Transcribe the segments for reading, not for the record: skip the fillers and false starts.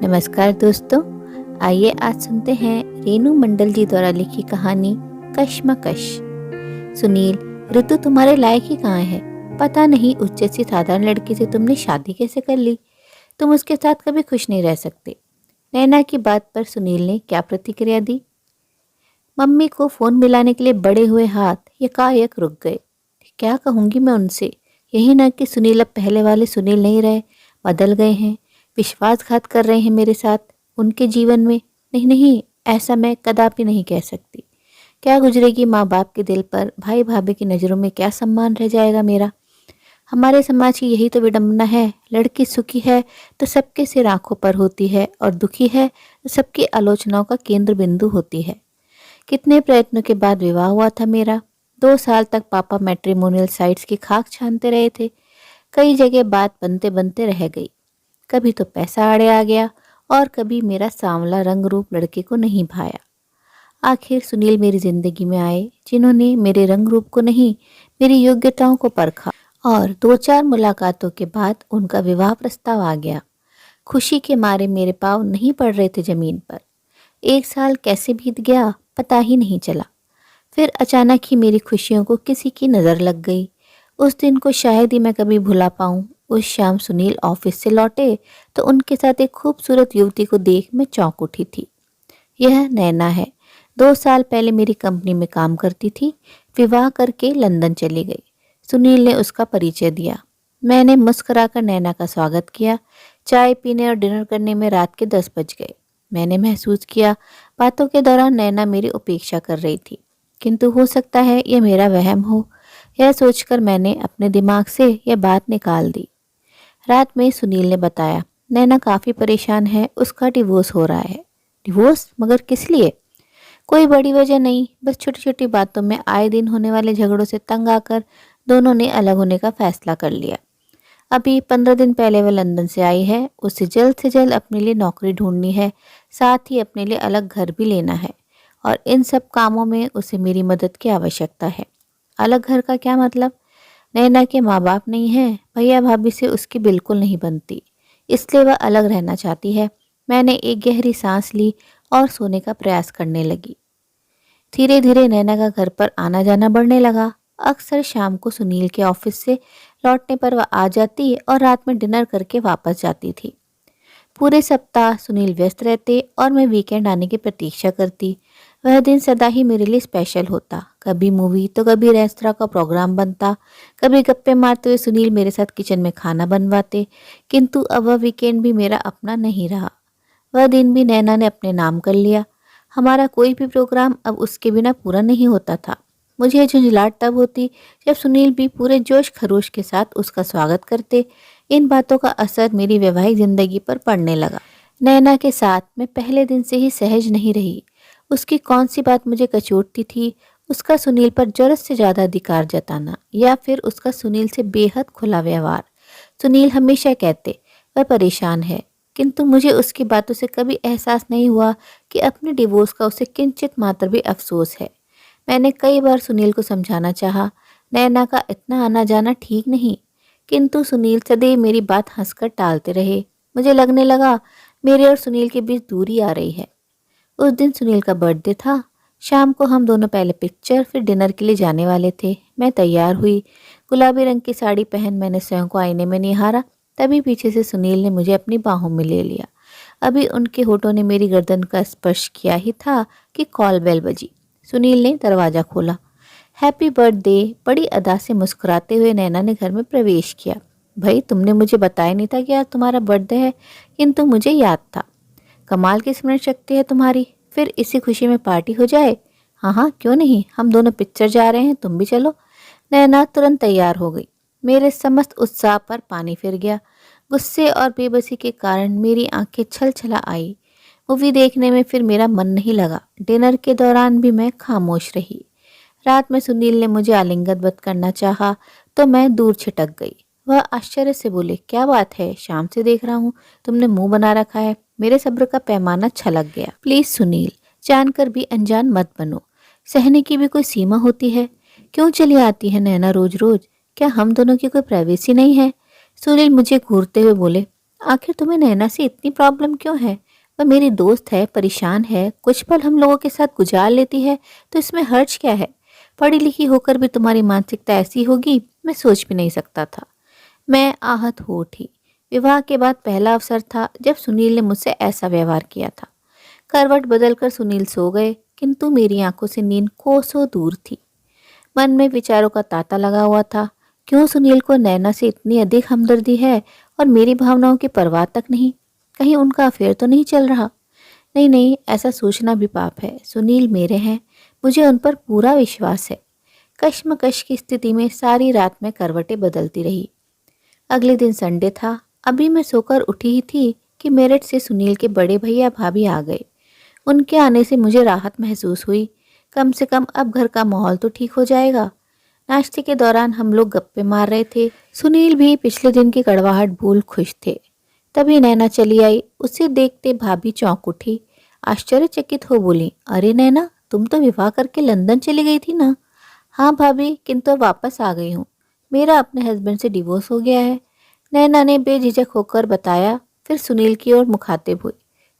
नमस्कार दोस्तों, आइए आज सुनते हैं रेनू मंडल जी द्वारा लिखी कहानी कश्मकश। सुनील, ऋतु तुम्हारे लायक ही कहाँ है। पता नहीं उस जैसी साधारण लड़की से तुमने शादी कैसे कर ली। तुम उसके साथ कभी खुश नहीं रह सकते। नैना की बात पर सुनील ने क्या प्रतिक्रिया दी। मम्मी को फोन मिलाने के लिए बढ़े हुए हाथ यकायक रुक गए। क्या कहूँगी मैं उनसे। यही ना कि सुनील अब पहले वाले सुनील नहीं रहे, बदल गए हैं, विश्वासघात कर रहे हैं मेरे साथ उनके जीवन में। नहीं नहीं, ऐसा मैं कदापि नहीं कह सकती। क्या गुजरेगी माँ बाप के दिल पर, भाई भाभी की नज़रों में क्या सम्मान रह जाएगा मेरा। हमारे समाज की यही तो विडंबना है। लड़की सुखी है तो सबके सिर आंखों पर होती है, और दुखी है तो सबकी आलोचनाओं का केंद्र बिंदु होती है। कितने प्रयत्नों के बाद विवाह हुआ था मेरा। 2 साल तक पापा मैट्रिमोनियल साइट्स की खाक छानते रहे थे। कई जगह बात बनते बनते रह गई। कभी तो पैसा आड़े आ गया, और कभी मेरा सांवला रंग रूप लड़के को नहीं भाया। आखिर सुनील मेरी जिंदगी में आए, जिन्होंने मेरे रंग रूप को नहीं, मेरी योग्यताओं को परखा। और 2-4 मुलाकातों के बाद उनका विवाह प्रस्ताव आ गया। खुशी के मारे मेरे पाँव नहीं पड़ रहे थे जमीन पर। 1 साल कैसे बीत गया पता ही नहीं चला। फिर अचानक ही मेरी खुशियों को किसी की नज़र लग गई। उस दिन को शायद ही मैं कभी भुला पाऊँ। उस शाम सुनील ऑफिस से लौटे तो उनके साथ एक खूबसूरत युवती को देख मैं चौंक उठी थी। यह नैना है। 2 साल पहले मेरी कंपनी में काम करती थी। विवाह करके लंदन चली गई। सुनील ने उसका परिचय दिया। मैंने मुस्कुराकर नैना का स्वागत किया। चाय पीने और डिनर करने में रात के 10 बज गए। मैंने महसूस किया बातों के दौरान नैना मेरी उपेक्षा कर रही थी, किंतु हो सकता है यह मेरा वहम हो। यह सोचकर मैंने अपने दिमाग से यह बात निकाल दी। रात में सुनील ने बताया, नैना काफ़ी परेशान है, उसका डिवोर्स हो रहा है। डिवोर्स? मगर किस लिए? कोई बड़ी वजह नहीं, बस छोटी छोटी बातों में आए दिन होने वाले झगड़ों से तंग आकर दोनों ने अलग होने का फैसला कर लिया। अभी 15 दिन पहले वह लंदन से आई है। उसे जल्द से जल्द अपने लिए नौकरी ढूंढनी है, साथ ही अपने लिए अलग घर भी लेना है, और इन सब कामों में उसे मेरी मदद की आवश्यकता है। अलग घर का क्या मतलब? नैना के माँ बाप नहीं हैं, भैया भाभी से उसकी बिल्कुल नहीं बनती, इसलिए वह अलग रहना चाहती है। मैंने एक गहरी सांस ली और सोने का प्रयास करने लगी। धीरे धीरे नैना का घर पर आना जाना बढ़ने लगा। अक्सर शाम को सुनील के ऑफिस से लौटने पर वह आ जाती और रात में डिनर करके वापस जाती थी। पूरे सप्ताह सुनील व्यस्त रहते और मैं वीकेंड आने की प्रतीक्षा करती। वह दिन सदा ही मेरे लिए स्पेशल होता। कभी मूवी तो कभी रेस्तरां का प्रोग्राम बनता। कभी गप्पे मारते हुए सुनील मेरे साथ किचन में खाना बनवाते। किंतु अब वह वीकेंड भी मेरा अपना नहीं रहा। वह दिन भी नैना ने अपने नाम कर लिया। हमारा कोई भी प्रोग्राम अब उसके बिना पूरा नहीं होता था। मुझे झुंझलाहट तब होती जब सुनील भी पूरे जोश खरोश के साथ उसका स्वागत करते। इन बातों का असर मेरी वैवाहिक जिंदगी पर पड़ने लगा। नैना के साथ मैं पहले दिन से ही सहज नहीं रही। उसकी कौन सी बात मुझे कचोटती थी? उसका सुनील पर जरूरत से ज़्यादा अधिकार जताना, या फिर उसका सुनील से बेहद खुला व्यवहार। सुनील हमेशा कहते वह परेशान है, किंतु मुझे उसकी बातों से कभी एहसास नहीं हुआ कि अपने डिवोर्स का उसे किंचित मात्र भी अफसोस है। मैंने कई बार सुनील को समझाना चाहा, नैना का इतना आना जाना ठीक नहीं, किंतु सुनील सदैव मेरी बात हंसकर टालते रहे। मुझे लगने लगा मेरे और सुनील के बीच दूरी आ रही है। उस दिन सुनील का बर्थडे था। शाम को हम दोनों पहले पिक्चर फिर डिनर के लिए जाने वाले थे। मैं तैयार हुई। गुलाबी रंग की साड़ी पहन मैंने स्वयं को आईने में निहारा। तभी पीछे से सुनील ने मुझे अपनी बाहों में ले लिया। अभी उनके होठों ने मेरी गर्दन का स्पर्श किया ही था कि कॉल बेल बजी। सुनील ने दरवाज़ा खोला। हैप्पी बर्थडे, बड़ी अदा से मुस्कुराते हुए नैना ने घर में प्रवेश किया। भाई, तुमने मुझे बताया नहीं था कि आज तुम्हारा बर्थडे है, किंतु मुझे याद था। कमाल की स्मरण शक्ति है तुम्हारी। फिर इसी खुशी में पार्टी हो जाए। हाँ हाँ, क्यों नहीं, हम दोनों पिक्चर जा रहे हैं, तुम भी चलो। नैना तुरंत तैयार हो गई। मेरे समस्त उत्साह पर पानी फिर गया। गुस्से और बेबसी के कारण मेरी आंखें छल छला आई। मूवी देखने में फिर मेरा मन नहीं लगा। डिनर के दौरान भी मैं खामोश रही। रात में सुनील ने मुझे आलिंगनबद्ध करना चाहा तो मैं दूर छिटक गई। वह आश्चर्य से बोले, क्या बात है, शाम से देख रहा हूँ तुमने मुंह बना रखा है। मेरे सब्र का पैमाना छलक गया। प्लीज सुनील, जानकर भी अनजान मत बनो। सहने की भी कोई सीमा होती है। क्यों चली आती है नैना रोज रोज? क्या हम दोनों की कोई प्राइवेसी नहीं है? सुनील मुझे घूरते हुए बोले, आखिर तुम्हें नैना से इतनी प्रॉब्लम क्यों है? वह मेरी दोस्त है, परेशान है, कुछ पल हम लोगों के साथ गुजार लेती है, तो इसमें हर्ज क्या है? पढ़ी लिखी होकर भी तुम्हारी मानसिकता ऐसी होगी, मैं सोच भी नहीं सकता था। मैं आहत हो उठी। विवाह के बाद पहला अवसर था जब सुनील ने मुझसे ऐसा व्यवहार किया था। करवट बदलकर सुनील सो गए, किंतु मेरी आंखों से नींद कोसों दूर थी। मन में विचारों का तांता लगा हुआ था। क्यों सुनील को नैना से इतनी अधिक हमदर्दी है और मेरी भावनाओं की परवाह तक नहीं? कहीं उनका अफेयर तो नहीं चल रहा? नहीं नहीं, ऐसा सोचना भी पाप है। सुनील मेरे हैं, मुझे उन पर पूरा विश्वास है। कश्मकश की स्थिति में सारी रात में करवटें बदलती रही। अगले दिन संडे था। अभी मैं सोकर उठी ही थी कि मेरठ से सुनील के बड़े भैया भाभी आ गए। उनके आने से मुझे राहत महसूस हुई। कम से कम अब घर का माहौल तो ठीक हो जाएगा। नाश्ते के दौरान हम लोग गप्पे मार रहे थे। सुनील भी पिछले दिन की कड़वाहट भूल खुश थे। तभी नैना चली आई। उसे देखते भाभी चौंक उठी। आश्चर्यचकित हो बोली, अरे नैना, तुम तो विवाह करके लंदन चली गई थी ना? हाँ भाभी, किंतु अब वापस आ गई हूँ। मेरा अपने हस्बैंड से डिवोर्स हो गया है, नैना ने बेझिझक होकर बताया। फिर सुनील की ओर मुखातिब हुई,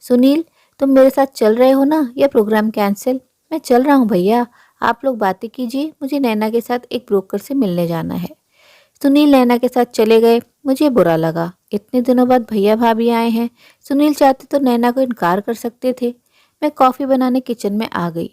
सुनील, तुम मेरे साथ चल रहे हो ना, या प्रोग्राम कैंसिल? मैं चल रहा हूँ भैया, आप लोग बातें कीजिए, मुझे नैना के साथ एक ब्रोकर से मिलने जाना है। सुनील नैना के साथ चले गए। मुझे बुरा लगा, इतने दिनों बाद भैया भाभी आए हैं। सुनील चाहते तो नैना को इनकार कर सकते थे। मैं कॉफ़ी बनाने किचन में आ गई।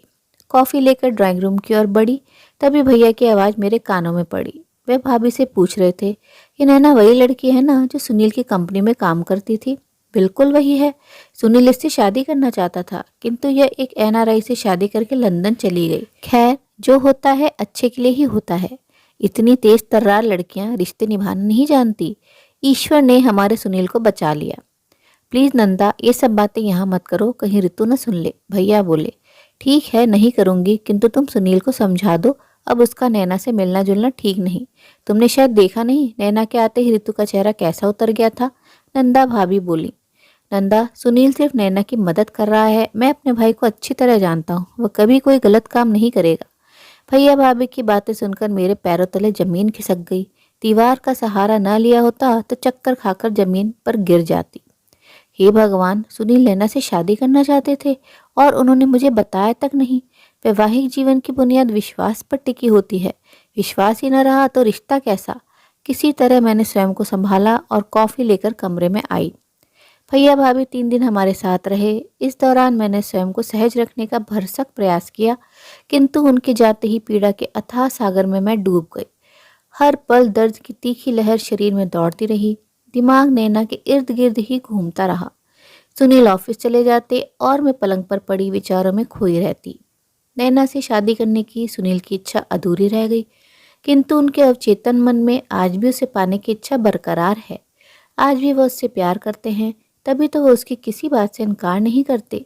कॉफ़ी लेकर ड्राइंग रूम की ओर बढ़ी। तभी भैया की आवाज़ मेरे कानों में पड़ी। वे भाभी से पूछ रहे थे, ये नैना वही लड़की है ना जो सुनील की कंपनी में काम करती थी? बिल्कुल वही है। सुनील इससे शादी करना चाहता था, किंतु यह एक एनआरआई से शादी करके लंदन चली गई। खैर, जो होता है अच्छे के लिए ही होता है। इतनी तेज तर्रार लड़कियां रिश्ते निभाना नहीं जानती। ईश्वर ने हमारे सुनील को बचा लिया। प्लीज नंदा, ये सब बातें यहाँ मत करो, कहीं ऋतु न सुन ले, भैया बोले। ठीक है, नहीं करूंगी, किंतु तुम सुनील को समझा दो, अब उसका नैना से मिलना जुलना ठीक नहीं। तुमने शायद देखा नहीं, नैना के आते ही ऋतु का चेहरा कैसा उतर गया था। नंदा भाभी बोली, नंदा, सुनील सिर्फ नैना की मदद कर रहा है। मैं अपने भाई को अच्छी तरह जानता हूँ, वह कभी कोई गलत काम नहीं करेगा। भैया भाभी की बातें सुनकर मेरे पैरों तले जमीन खिसक गई। दीवार का सहारा न लिया होता तो चक्कर खाकर जमीन पर गिर जाती। हे भगवान, सुनील नैना से शादी करना चाहते थे और उन्होंने मुझे बताया तक नहीं। वैवाहिक जीवन की बुनियाद विश्वास पर टिकी होती है। विश्वास ही न रहा तो रिश्ता कैसा? किसी तरह मैंने स्वयं को संभाला और कॉफी लेकर कमरे में आई। भैया भाभी 3 दिन हमारे साथ रहे। इस दौरान मैंने स्वयं को सहज रखने का भरसक प्रयास किया, किंतु उनके जाते ही पीड़ा के अथाह सागर में मैं डूब गई। हर पल दर्द की तीखी लहर शरीर में दौड़ती रही। दिमाग नैना के इर्द गिर्द ही घूमता रहा। सुनील ऑफिस चले जाते और मैं पलंग पर पड़ी विचारों में खोई रहती। नैना से शादी करने की सुनील की इच्छा अधूरी रह गई, किंतु उनके अवचेतन मन में आज भी उसे पाने की इच्छा बरकरार है। आज भी वह उससे प्यार करते हैं, तभी तो वह उसकी किसी बात से इनकार नहीं करते।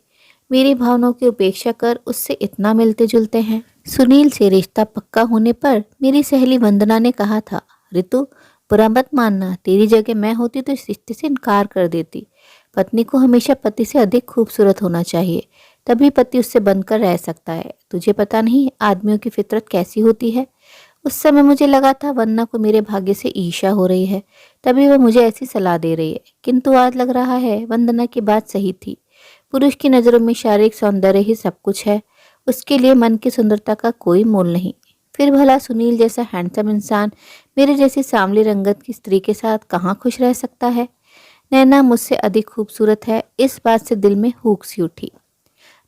मेरी भावनाओं की उपेक्षा कर उससे इतना मिलते जुलते हैं। सुनील से रिश्ता पक्का होने पर मेरी सहेली वंदना ने कहा था, ऋतु, बुरा मत मानना, तेरी जगह मैं होती तो इस रिश्ते से इनकार कर देती। पत्नी को हमेशा पति से अधिक खूबसूरत होना चाहिए, तभी पति उससे बनकर रह सकता है। तुझे पता नहीं आदमियों की फितरत कैसी होती है। उस समय मुझे लगा था वंदना को मेरे भाग्य से ईर्ष्या हो रही है, तभी वह मुझे ऐसी सलाह दे रही है, किंतु आज लग रहा है वंदना की बात सही थी। पुरुष की नज़रों में शारीरिक सौंदर्य ही सब कुछ है, उसके लिए मन की सुंदरता का कोई मोल नहीं। फिर भला सुनील जैसा हैंडसम इंसान मेरे जैसी सांवली रंगत की स्त्री के साथ कहाँ खुश रह सकता है? नैना मुझसे अधिक खूबसूरत है, इस बात से दिल में हुक सी उठी।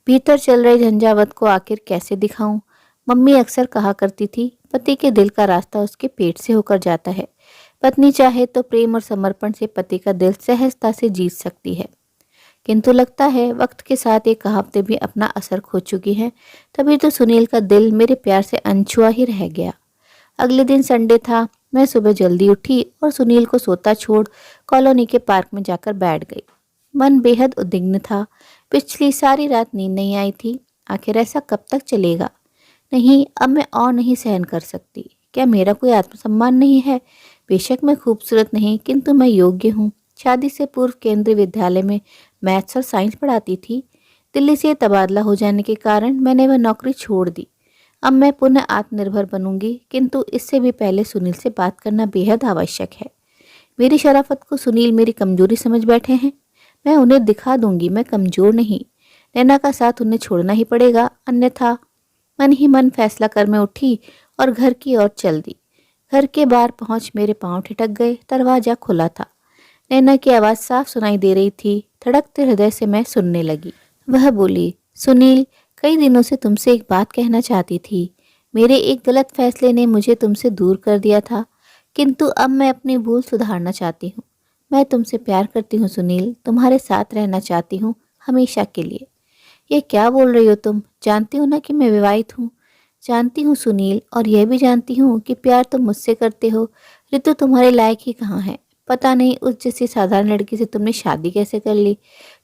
भीतर चल रहे झंझावत को आखिर कैसे दिखाऊं? मम्मी अक्सर कहा करती थी, पति के दिल का रास्ता उसके पेट से होकर जाता है। पत्नी चाहे तो प्रेम और समर्पण से पति का दिल सहजता से जीत सकती है, किंतु लगता है वक्त के साथ ये कहावतें भी अपना असर खो चुकी हैं। तभी तो सुनील का दिल मेरे प्यार से अनछुआ ही रह गया। अगले दिन संडे था। मैं सुबह जल्दी उठी और सुनील को सोता छोड़ कॉलोनी के पार्क में जाकर बैठ गई। मन बेहद उद्विग्न था। पिछली सारी रात नींद नहीं आई थी। आखिर ऐसा कब तक चलेगा? नहीं, अब मैं और नहीं सहन कर सकती। क्या मेरा कोई आत्मसम्मान नहीं है? बेशक मैं खूबसूरत नहीं, किंतु मैं योग्य हूँ। शादी से पूर्व केंद्रीय विद्यालय में मैथ्स और साइंस पढ़ाती थी। दिल्ली से तबादला हो जाने के कारण मैंने वह नौकरी छोड़ दी। अब मैं पुनः आत्मनिर्भर बनूंगी, किंतु इससे भी पहले सुनील से बात करना बेहद आवश्यक है। मेरी शराफत को सुनील मेरी कमजोरी समझ बैठे हैं। मैं उन्हें दिखा दूंगी मैं कमजोर नहीं। नैना का साथ उन्हें छोड़ना ही पड़ेगा, अन्यथा। मन ही मन फैसला कर मैं उठी और घर की ओर चल दी। घर के बाहर पहुंच मेरे पांव ठिठक गए। दरवाजा खुला था। नैना की आवाज़ साफ सुनाई दे रही थी। धड़कते हृदय से मैं सुनने लगी। वह बोली, सुनील, कई दिनों से तुमसे एक बात कहना चाहती थी। मेरे एक गलत फैसले ने मुझे तुमसे दूर कर दिया था, किंतु अब मैं अपनी भूल सुधारना चाहती हूँ। मैं तुमसे प्यार करती हूँ सुनील, तुम्हारे साथ रहना चाहती हूँ हमेशा के लिए। ये क्या बोल रही हो तुम? जानती हो ना कि मैं विवाहित हूँ। जानती हूँ सुनील, और यह भी जानती हूँ कि प्यार तुम मुझसे करते हो। ऋतु तुम्हारे लायक ही कहाँ है। पता नहीं उस जैसी साधारण लड़की से तुमने शादी कैसे कर ली।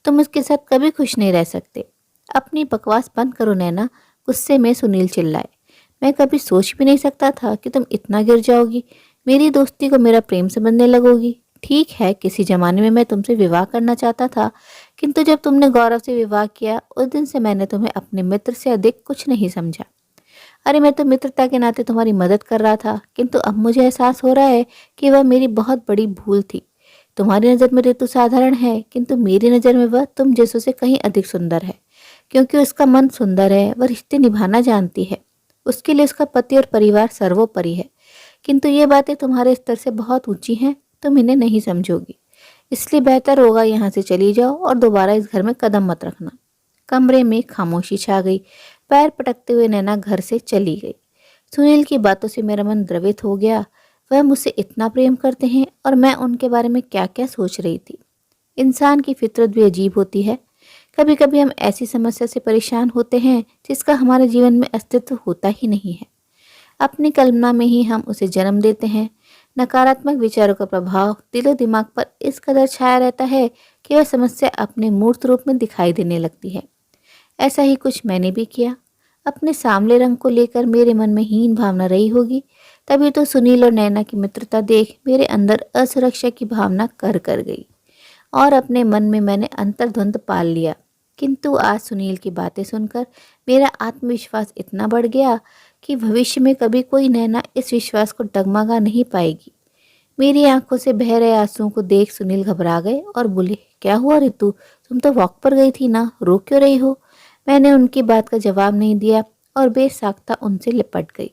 तुम उसके साथ कभी खुश नहीं रह सकते। अपनी बकवास बंद करो नैना, गुस्से में सुनील चिल्लाए। मैं कभी सोच भी नहीं सकता था कि तुम इतना गिर जाओगी। मेरी दोस्ती को मेरा प्रेम समझने लगोगी। ठीक है, किसी जमाने में मैं तुमसे विवाह करना चाहता था, किंतु जब तुमने गौरव से विवाह किया उस दिन से मैंने तुम्हें अपने मित्र से अधिक कुछ नहीं समझा। अरे मैं तो मित्रता के नाते तुम्हारी मदद कर रहा था, किंतु अब मुझे एहसास हो रहा है कि वह मेरी बहुत बड़ी भूल थी। तुम्हारी नज़र में ऋतु साधारण है, किंतु मेरी नज़र में वह तुम जैसों से कहीं अधिक सुंदर है। क्योंकि उसका मन सुंदर है, वह रिश्ते निभाना जानती है। उसके लिए उसका पति और परिवार सर्वोपरि है। किंतु ये बातें तुम्हारे स्तर से बहुत ऊंची हैं, तुम इन्हें नहीं समझोगी। इसलिए बेहतर होगा यहाँ से चली जाओ और दोबारा इस घर में कदम मत रखना। कमरे में खामोशी छा गई। पैर पटकते हुए नैना घर से चली गई। सुनील की बातों से मेरा मन द्रवित हो गया। वह मुझसे इतना प्रेम करते हैं और मैं उनके बारे में क्या क्या सोच रही थी। इंसान की फितरत भी अजीब होती है। कभी कभी हम ऐसी समस्या से परेशान होते हैं जिसका हमारे जीवन में अस्तित्व होता ही नहीं है। अपनी कल्पना में ही हम उसे जन्म देते हैं। नकारात्मक विचारों का प्रभाव दिलो दिमाग पर इस कदर छाया रहता है कि वह समस्या अपने मूर्त रूप में दिखाई देने लगती है। ऐसा ही कुछ मैंने भी किया। अपने सांवले रंग को लेकर मेरे मन में हीन भावना रही होगी, तभी तो सुनील और नैना की मित्रता देख मेरे अंदर असुरक्षा की भावना कर गई और अपने मन में मैंने अंतर्द्वंद पाल लिया। किंतु आज सुनील की बातें सुनकर मेरा आत्मविश्वास इतना बढ़ गया कि भविष्य में कभी कोई नैना इस विश्वास को डगमगा नहीं पाएगी। मेरी आंखों से बह रहे आंसुओं को देख सुनील घबरा गए और बोले, क्या हुआ ऋतु? तुम तो वॉक पर गई थी ना, रो क्यों रही हो? मैंने उनकी बात का जवाब नहीं दिया और बेसाख्ता उनसे लिपट गई।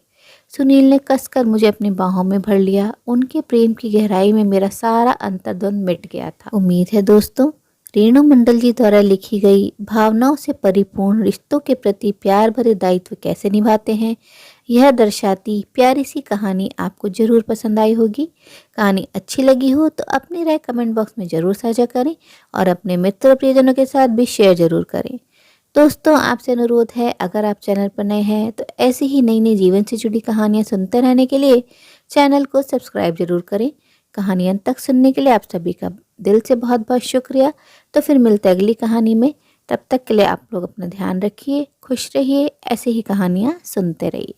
सुनील ने कसकर मुझे अपनी बाहों में भर लिया। उनके प्रेम की गहराई में मेरा सारा अंतर्द्वंद मिट गया था। उम्मीद है दोस्तों, रेणु मंडल जी द्वारा लिखी गई भावनाओं से परिपूर्ण रिश्तों के प्रति प्यार भरे दायित्व कैसे निभाते हैं, यह दर्शाती प्यारी सी कहानी आपको जरूर पसंद आई होगी। कहानी अच्छी लगी हो तो अपनी राय कमेंट बॉक्स में जरूर साझा करें और अपने मित्र और प्रियजनों के साथ भी शेयर जरूर करें। दोस्तों, आपसे अनुरोध है, अगर आप चैनल पर नए हैं तो ऐसी ही नई नई जीवन से जुड़ी कहानियाँ सुनते रहने के लिए चैनल को सब्सक्राइब जरूर करें। कहानी अंत तक सुनने के लिए आप सभी का दिल से बहुत बहुत शुक्रिया। तो फिर मिलते हैं अगली कहानी में। तब तक के लिए आप लोग अपना ध्यान रखिए, खुश रहिए, ऐसे ही कहानियाँ सुनते रहिए।